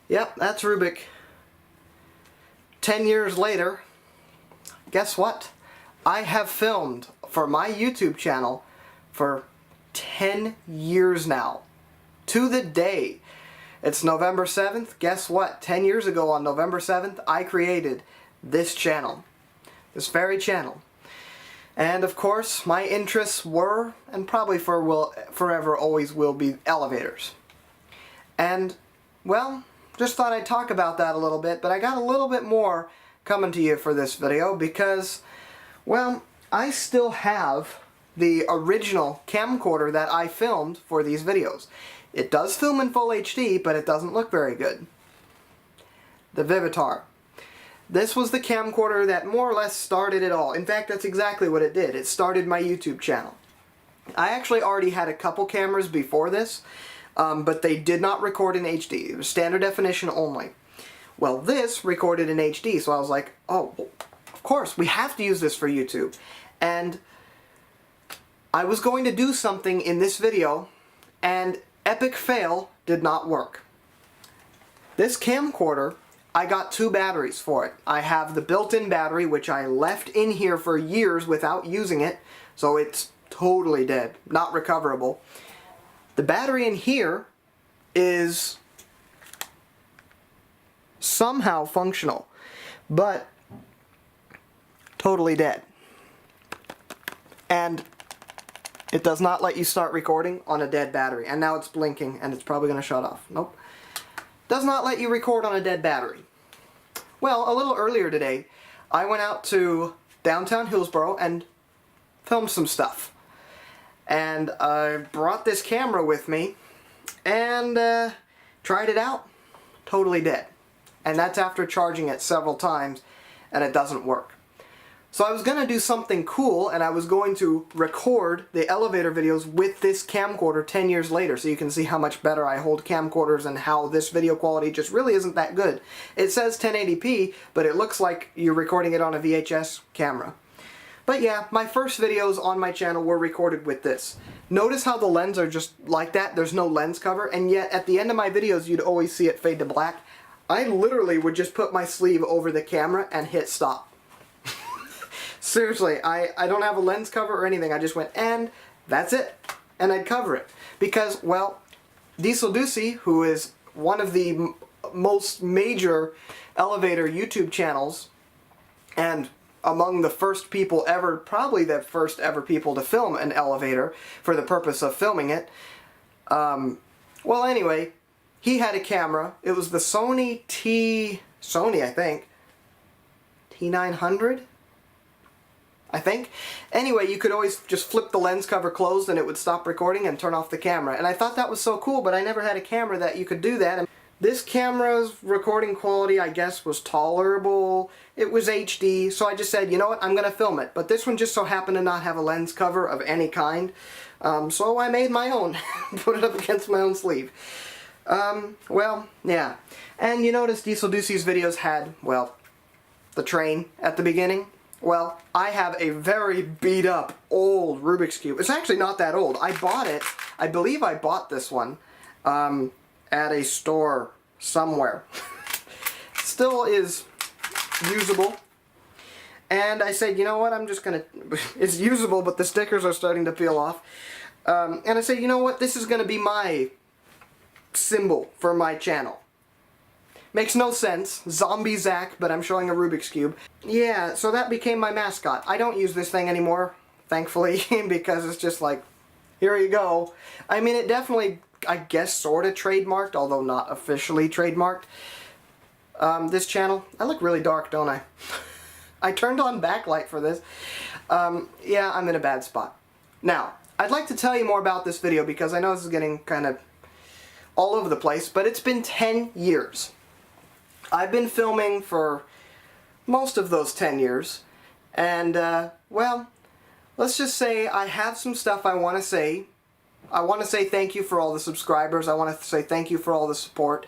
Yep, that's Rubik. 10 years later, guess what? I have filmed for my YouTube channel for 10 years now. To the day. It's November 7th. Guess what? 10 years ago on November 7th, I created this channel. This very channel. And of course, my interests were, and probably forever always will be, elevators. And, well, just thought I'd talk about that a little bit, but I got a little bit more coming to you for this video because, well, I still have the original camcorder that I filmed for these videos. It does film in full HD, but it doesn't look very good. The Vivitar. This was the camcorder that more or less started it all. In fact, that's exactly what it did. It started my YouTube channel. I actually already had a couple cameras before this, but they did not record in HD. It was standard definition only. Well, this recorded in HD, so I was like, oh, well, of course, we have to use this for YouTube. And I was going to do something in this video, and epic fail, did not work. This camcorder, I got 2 batteries for it. I have the built-in battery, which I left in here for years without using it, so it's totally dead, not recoverable. The battery in here is somehow functional, but totally dead. And it does not let you start recording on a dead battery. And now it's blinking and it's probably going to shut off. Nope. Does not let you record on a dead battery. Well, a little earlier today, I went out to downtown Hillsboro and filmed some stuff. And I brought this camera with me and tried it out. Totally dead. And that's after charging it several times and it doesn't work. So I was going to do something cool and I was going to record the elevator videos with this camcorder 10 years later so you can see how much better I hold camcorders and how this video quality just really isn't that good. It says 1080p, but it looks like you're recording it on a VHS camera. But yeah, my first videos on my channel were recorded with this. Notice how the lens are just like that, there's no lens cover, and yet at the end of my videos you'd always see it fade to black. I literally would just put my sleeve over the camera and hit stop. Seriously, I don't have a lens cover or anything, I just went and that's it. And I'd cover it. Because, well, Diesel Ducey, who is one of the most major elevator YouTube channels, and among the first people ever, probably the first ever people to film an elevator for the purpose of filming it. Well, anyway, he had a camera. It was the Sony I think, T900? I think. Anyway, you could always just flip the lens cover closed and it would stop recording and turn off the camera. And I thought that was so cool, but I never had a camera that you could do that. And this camera's recording quality, I guess, was tolerable. It was HD, so I just said, you know what, I'm going to film it. But this one just so happened to not have a lens cover of any kind. So I made my own. Put it up against my own sleeve. Well, yeah. And you notice Diesel Ducey's videos had, well, the train at the beginning. Well, I have a very beat up old Rubik's Cube. It's actually not that old. I bought it, I believe I bought this one at a store somewhere. Still is usable. And I said, you know what, I'm just gonna, it's usable, but the stickers are starting to peel off. And I said, you know what, this is gonna be my symbol for my channel. Makes no sense. ZombyZac, but I'm showing a Rubik's Cube. Yeah, so that became my mascot. I don't use this thing anymore, thankfully, because it's just like, here you go. I mean, it definitely, I guess, sort of trademarked, although not officially trademarked. This channel. I look really dark, don't I? I turned on backlight for this. Yeah, I'm in a bad spot. Now, I'd like to tell you more about this video because I know this is getting kind of all over the place, but it's been 10 years. I've been filming for most of those 10 years, and, well, let's just say I have some stuff I want to say. I want to say thank you for all the subscribers. I want to say thank you for all the support.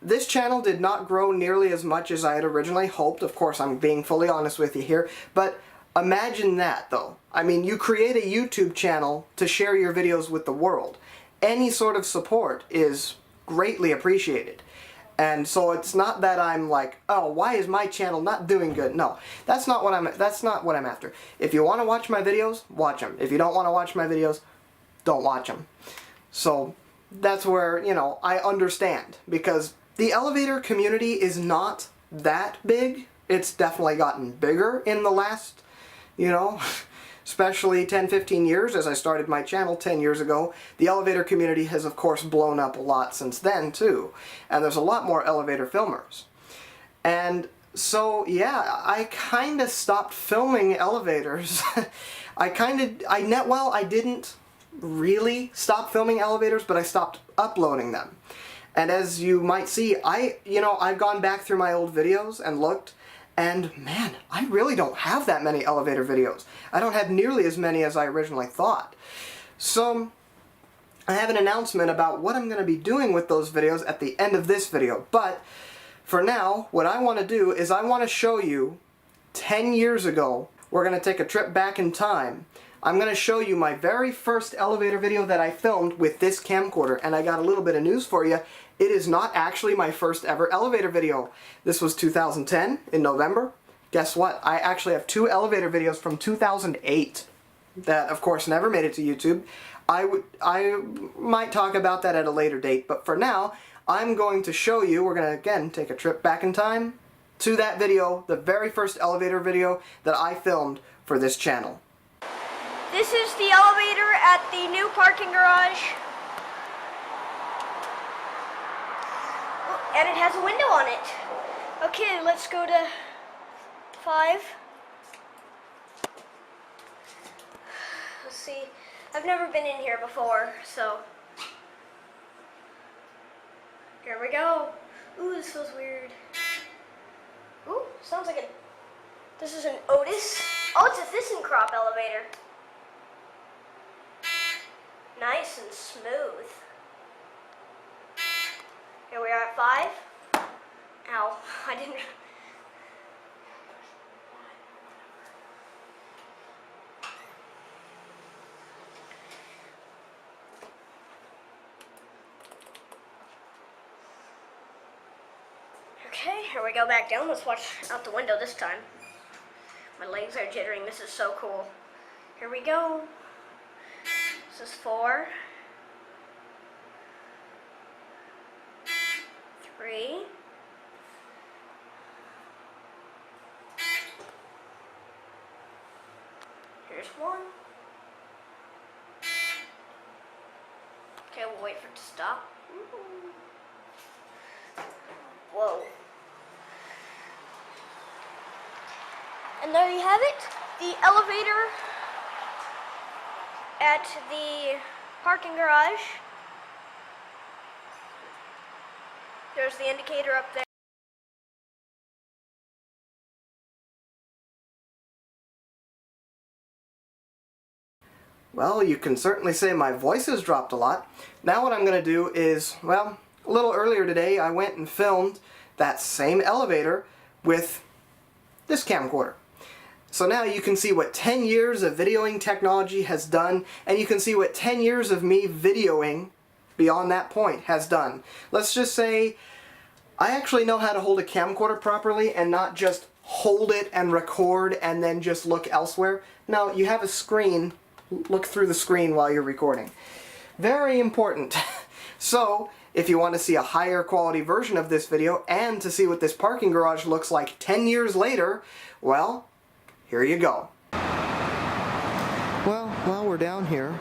This channel did not grow nearly as much as I had originally hoped. Of course, I'm being fully honest with you here, but imagine that, though. I mean, you create a YouTube channel to share your videos with the world. Any sort of support is greatly appreciated. And so it's not that I'm like, oh, why is my channel not doing good? No, that's not what I'm after. If you want to watch my videos, watch them. If you don't want to watch my videos, don't watch them. So that's where, you know, I understand, because the elevator community is not that big. It's definitely gotten bigger in the last, you know, especially 10-15 years. As I started my channel 10 years ago, the elevator community has of course blown up a lot since then too, and there's a lot more elevator filmers. And so yeah, I kind of stopped filming elevators. I didn't really stop filming elevators, but I stopped uploading them. And as you might see, I've gone back through my old videos and looked, and man, I really don't have that many elevator videos. I don't have nearly as many as I originally thought. So I have an announcement about what I'm going to be doing with those videos at the end of this video. But for now, what I want to do is I want to show you 10 years ago. We're going to take a trip back in time. I'm going to show you my very first elevator video that I filmed with this camcorder, and I got a little bit of news for you. It is not actually my first ever elevator video. This was 2010 in November. Guess what? I actually have 2 elevator videos from 2008 that of course never made it to YouTube. I might talk about that at a later date, but for now I'm going to show you, we're going to again take a trip back in time to that video, the very first elevator video that I filmed for this channel. This is the elevator at the new parking garage. And it has a window on it. Okay, let's go to 5. Let's see. I've never been in here before, so here we go. Ooh, this feels weird. Ooh, sounds like this is an Otis. Oh, it's a ThyssenKrupp elevator. Nice and smooth. Here we are at 5. Ow, I didn't. Okay, here we go back down. Let's watch out the window this time. My legs are jittering. This is so cool. Here we go. This is 4. 3. Here's 1. Okay, we'll wait for it to stop. Whoa. And there you have it, the elevator at the parking garage. There's the indicator up there. Well, you can certainly say my voice has dropped a lot. Now what I'm going to do is, well, a little earlier today I went and filmed that same elevator with this camcorder. So now you can see what 10 years of videoing technology has done, and you can see what 10 years of me videoing beyond that point has done. Let's just say I actually know how to hold a camcorder properly and not just hold it and record and then just look elsewhere. No, you have a screen. Look through the screen while you're recording. Very important. So, if you want to see a higher quality version of this video and to see what this parking garage looks like 10 years later, well, here you go. Well, while we're down here,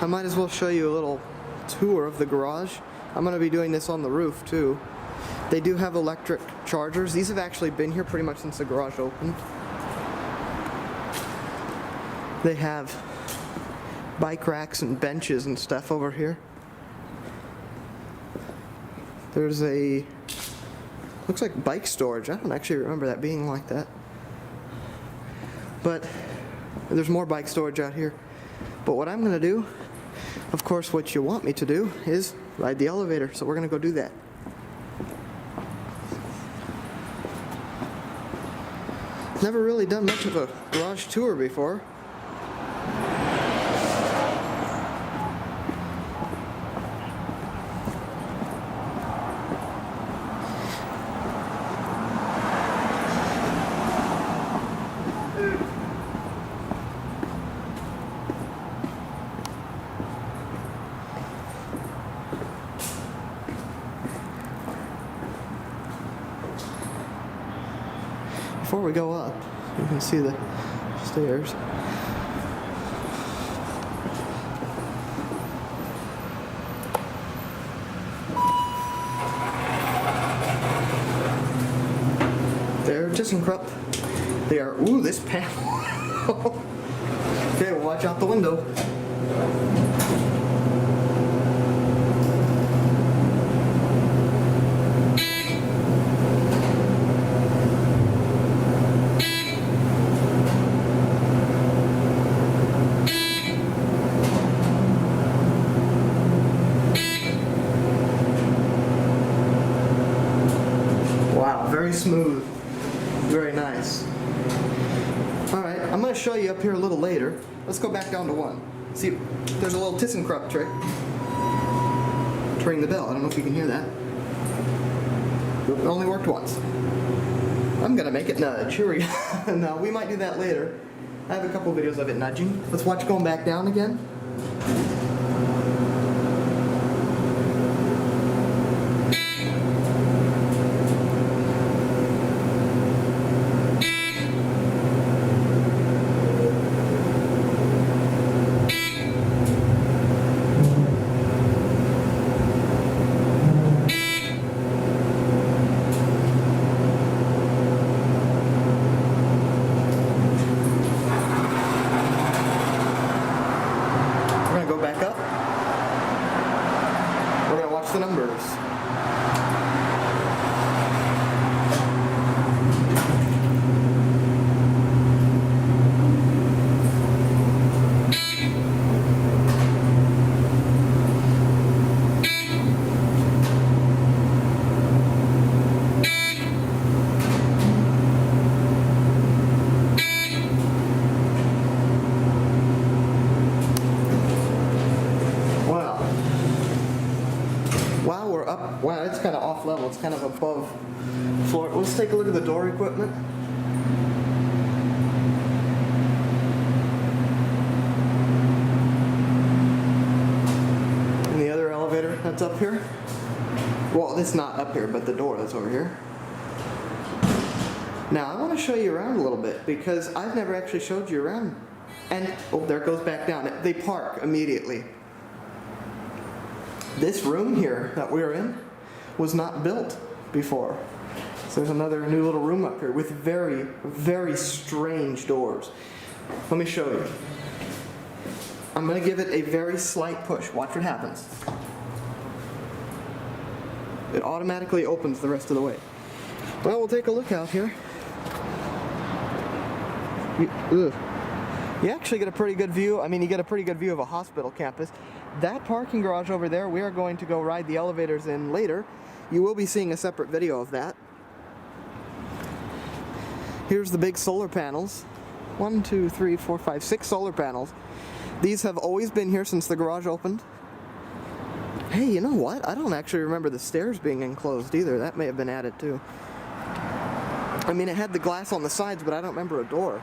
I might as well show you a little tour of the garage. I'm going to be doing this on the roof too. They do have electric chargers. These have actually been here pretty much since the garage opened. They have bike racks and benches and stuff over here. There's a, looks like bike storage. I don't actually remember that being like that. But there's more bike storage out here. But what I'm going to do, of course what you want me to do, is ride the elevator. So we're going to go do that. Never really done much of a garage tour before. before we go up, you can see the stairs. They're ThyssenKrupp. They are, ooh, this panel. Okay, well, watch out the window. Wow, very smooth. Very nice. Alright, I'm going to show you up here a little later. Let's go back down to 1. See, there's a little ThyssenKrupp trick. To ring the bell. I don't know if you can hear that. It only worked once. I'm going to make it nudge. Here we go. No, we might do that later. I have a couple videos of it nudging. Let's watch going back down again. The numbers. Wow, it's kind of off level. It's kind of above floor. Let's take a look at the door equipment. And the other elevator that's up here. Well, it's not up here, but the door that's over here. Now, I want to show you around a little bit because I've never actually showed you around. And, oh, there it goes back down. They park immediately. This room here that we're in was not built before. So there's another new little room up here with very, very strange doors. Let me show you. I'm going to give it a very slight push. Watch what happens. It automatically opens the rest of the way. Well, we'll take a look out here. You actually get a pretty good view. I mean, you get a pretty good view of a hospital campus. That parking garage over there, we are going to go ride the elevators in later. You will be seeing a separate video of that. Here's the big solar panels. 1, 2, 3, 4, 5, 6 solar panels. These have always been here since the garage opened. Hey, you know what? I don't actually remember the stairs being enclosed either. That may have been added too. I mean, it had the glass on the sides, but I don't remember a door.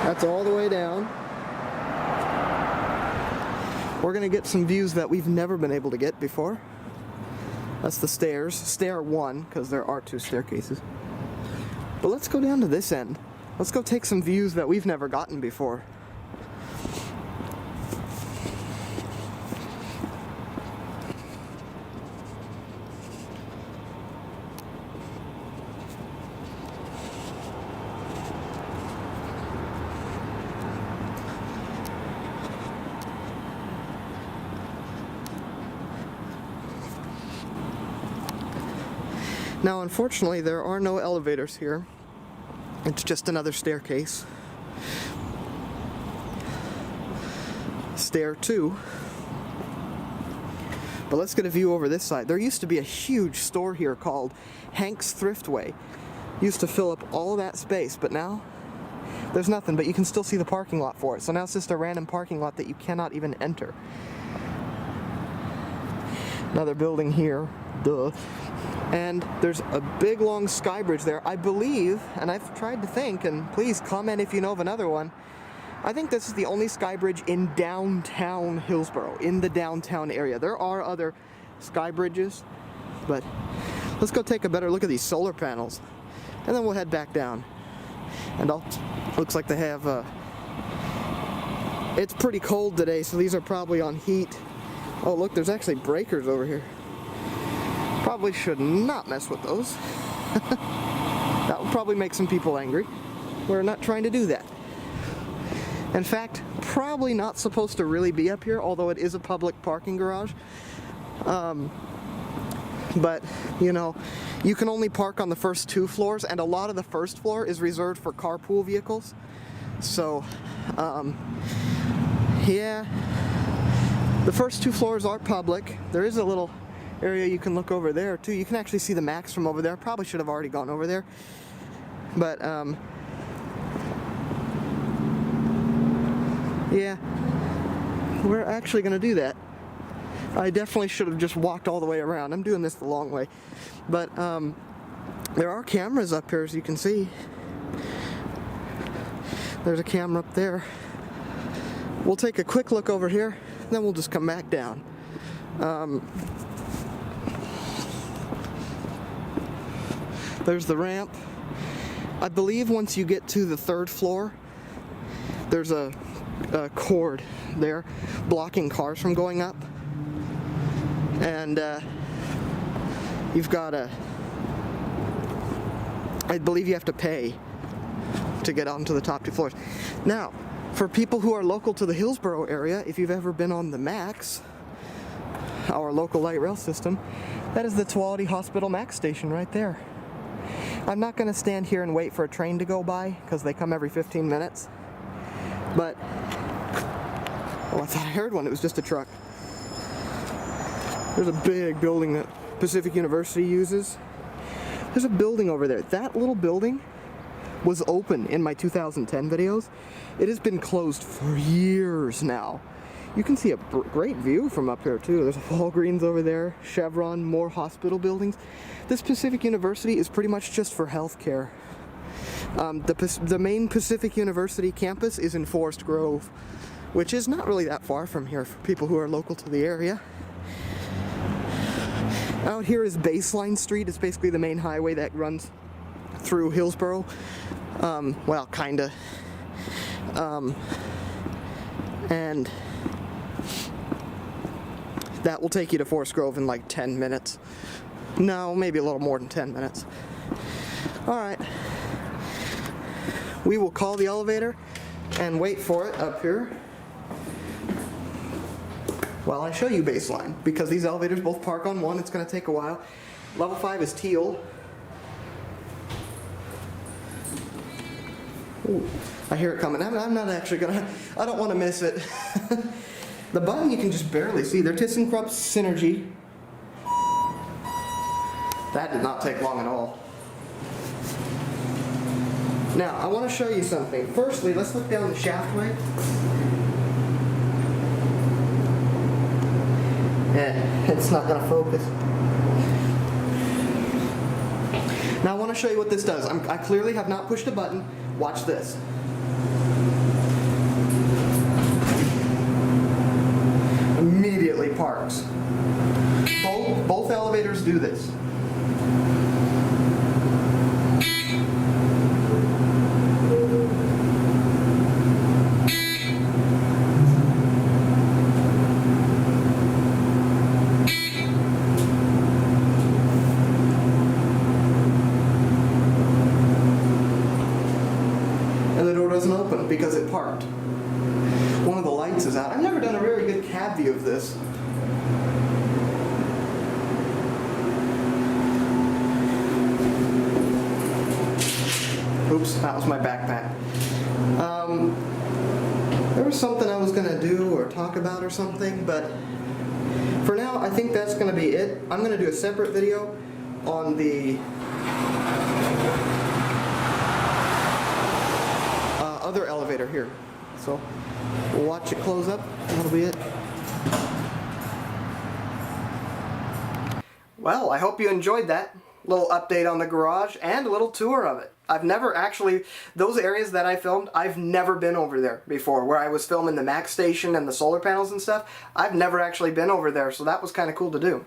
That's all the way down. We're going to get some views that we've never been able to get before. That's the stairs. Stair 1, because there are 2 staircases. But let's go down to this end. Let's go take some views that we've never gotten before. Now, unfortunately, there are no elevators here. It's just another staircase. Stair 2. But let's get a view over this side. There used to be a huge store here called Hank's Thriftway. Used to fill up all that space, but now there's nothing, but you can still see the parking lot for it. So now it's just a random parking lot that you cannot even enter. Another building here, duh. And there's a big long sky bridge there. I believe, and I've tried to think, and please comment if you know of another one, I think this is the only sky bridge in downtown Hillsboro, in the downtown area. There are other sky bridges, but let's go take a better look at these solar panels. and then we'll head back down. And looks like they have, it's pretty cold today, so these are probably on heat. Oh look, there's actually breakers over here. Probably should not mess with those. That would probably make some people angry. We're not trying to do that. In fact, probably not supposed to really be up here, although it is a public parking garage. But, you know, you can only park on the first 2 floors, and a lot of the first floor is reserved for carpool vehicles. So, yeah, the first 2 floors are public. There is a little area you can look over there too. You can actually see the Max from over there. Probably should have already gone over there. But, yeah, we're actually going to do that. I definitely should have just walked all the way around. I'm doing this the long way. But there are cameras up here, as you can see. There's a camera up there. We'll take a quick look over here, then we'll just come back down. There's the ramp. I believe once you get to the 3rd floor, there's a cord there blocking cars from going up. And you've got I believe you have to pay to get onto the top 2 floors. Now, for people who are local to the Hillsboro area, if you've ever been on the Max, our local light rail system, that is the Tuolity Hospital Max station right there. I'm not going to stand here and wait for a train to go by, because they come every 15 minutes. But, oh, I thought I heard one. It was just a truck. There's a big building that Pacific University uses. There's a building over there. That little building was open in my 2010 videos. It has been closed for years now. You can see a great view from up here too. There's a Walgreens over there, Chevron, more hospital buildings. This Pacific University is pretty much just for healthcare. The main Pacific University campus is in Forest Grove, which is not really that far from here for people who are local to the area. Out here is Baseline Street. It's basically the main highway that runs through Hillsboro. Well, kinda. And that will take you to Forest Grove in like 10 minutes. No, maybe a little more than 10 minutes. Alright. We will call the elevator and wait for it up here while I show you Baseline, because these elevators both park on one. It's going to take a while. Level 5 is teal. Ooh, I hear it coming. I'm not actually going to, I don't want to miss it. The button you can just barely see. They're ThyssenKrupp Synergy. That did not take long at all. Now, I want to show you something. Firstly, let's look down the shaftway. It's not going to focus. Now I want to show you what this does. I clearly have not pushed a button. Watch this. Immediately parks. Both elevators do this. Because it parked. One of the lights is out. I've never done a very good cab view of this. Oops, that was my backpack. There was something I was going to do or talk about or something, but for now I think that's going to be it. I'm going to do a separate video on the other elevator here. So we'll watch it close up. That'll be it. Well, I hope you enjoyed that little update on the garage and a little tour of it. I've never actually, those areas that I filmed, I've never been over there before, where I was filming the Max station and the solar panels and stuff. I've never actually been over there, so that was kind of cool to do.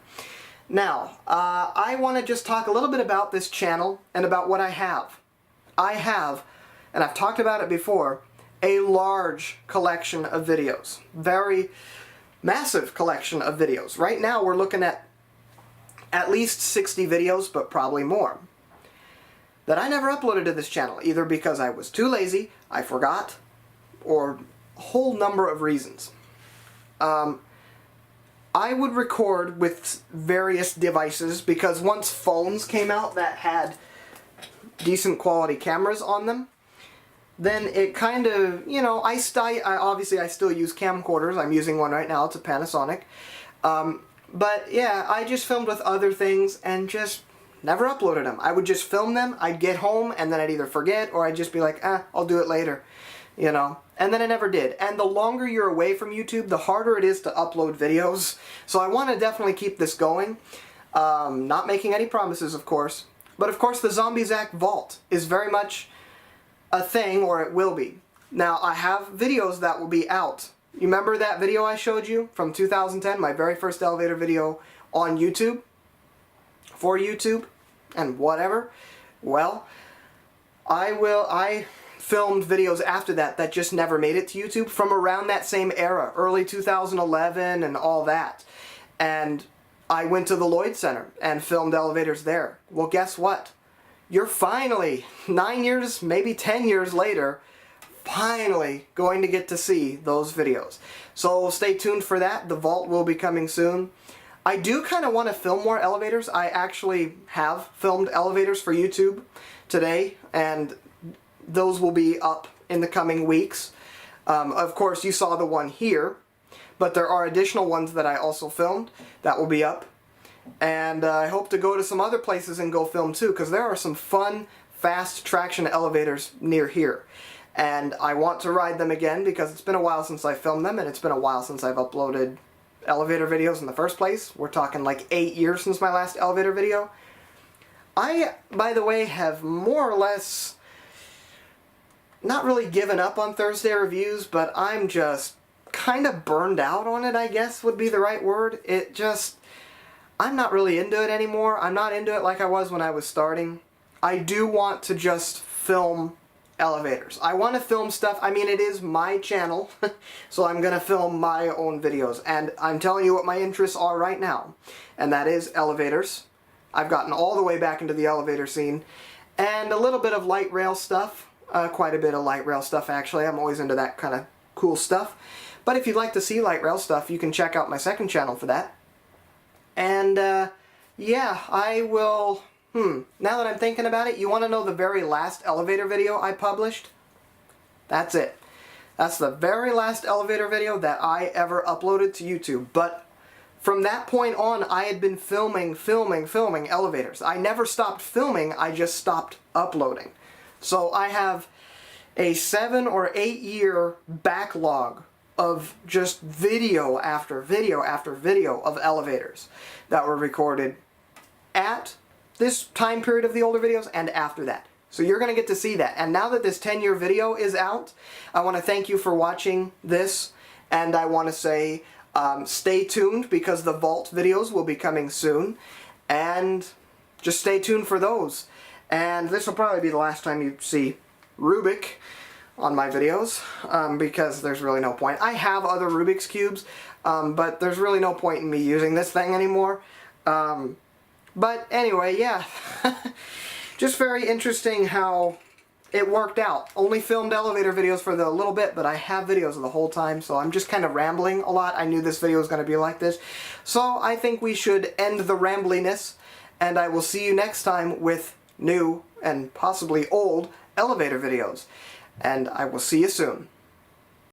Now, I want to just talk a little bit about this channel and about what I have. I have, and I've talked about it before, a large collection of videos. Very massive collection of videos. Right now we're looking at least 60 videos, but probably more, that I never uploaded to this channel, either because I was too lazy, I forgot, or a whole number of reasons. I would record with various devices because once phones came out that had decent quality cameras on them, then it kind of, you know, obviously I still use camcorders. I'm using one right now. It's a Panasonic. But yeah, I just filmed with other things and just never uploaded them. I would just film them, I'd get home, and then I'd either forget or I'd just be like, I'll do it later, you know. And then I never did. And the longer you're away from YouTube, the harder it is to upload videos. So I want to definitely keep this going. Not making any promises, of course. But of course the ZombyZac Vault is very much a thing, or it will be. Now I have videos that will be out. You remember that video I showed you from 2010, my very first elevator video on YouTube? For YouTube and whatever? Well, I filmed videos after that just never made it to YouTube from around that same era, early 2011 and all that. And I went to the Lloyd Center and filmed elevators there. Well, guess what? You're finally, 9 years, maybe 10 years later, finally going to get to see those videos. So stay tuned for that. The Vault will be coming soon. I do kind of want to film more elevators. I actually have filmed elevators for YouTube today, and those will be up in the coming weeks. Of course, you saw the one here, but there are additional ones that I also filmed that will be up. And I hope to go to some other places and go film too, because there are some fun, fast traction elevators near here. And I want to ride them again because it's been a while since I filmed them, and it's been a while since I've uploaded elevator videos in the first place. We're talking like 8 years since my last elevator video. I, by the way, have more or less not really given up on Thursday reviews, but I'm just kind of burned out on it, I guess would be the right word. I'm not really into it anymore. I'm not into it like I was when I was starting. I do want to just film elevators. I want to film stuff. I mean, it is my channel, so I'm going to film my own videos. And I'm telling you what my interests are right now, and that is elevators. I've gotten all the way back into the elevator scene, and a little bit of light rail stuff. Quite a bit of light rail stuff, actually. I'm always into that kind of cool stuff. But if you'd like to see light rail stuff, you can check out my second channel for that. And, yeah, I will... now that I'm thinking about it, you want to know the very last elevator video I published? That's it. That's the very last elevator video that I ever uploaded to YouTube. But from that point on, I had been filming elevators. I never stopped filming, I just stopped uploading. So I have a 7 or 8 year backlog of just video after video after video of elevators that were recorded at this time period of the older videos and after that. So you're going to get to see that. And now that this 10-year video is out, I want to thank you for watching this, and I want to say stay tuned because the Vault videos will be coming soon, and just stay tuned for those. And this will probably be the last time you see Rubik on my videos, because there's really no point. I have other Rubik's Cubes, but there's really no point in me using this thing anymore. But anyway, yeah, just very interesting how it worked out. Only filmed elevator videos for the little bit, but I have videos of the whole time, so I'm just kind of rambling a lot. I knew this video was going to be like this. So I think we should end the rambliness, and I will see you next time with new and possibly old elevator videos. And I will see you soon.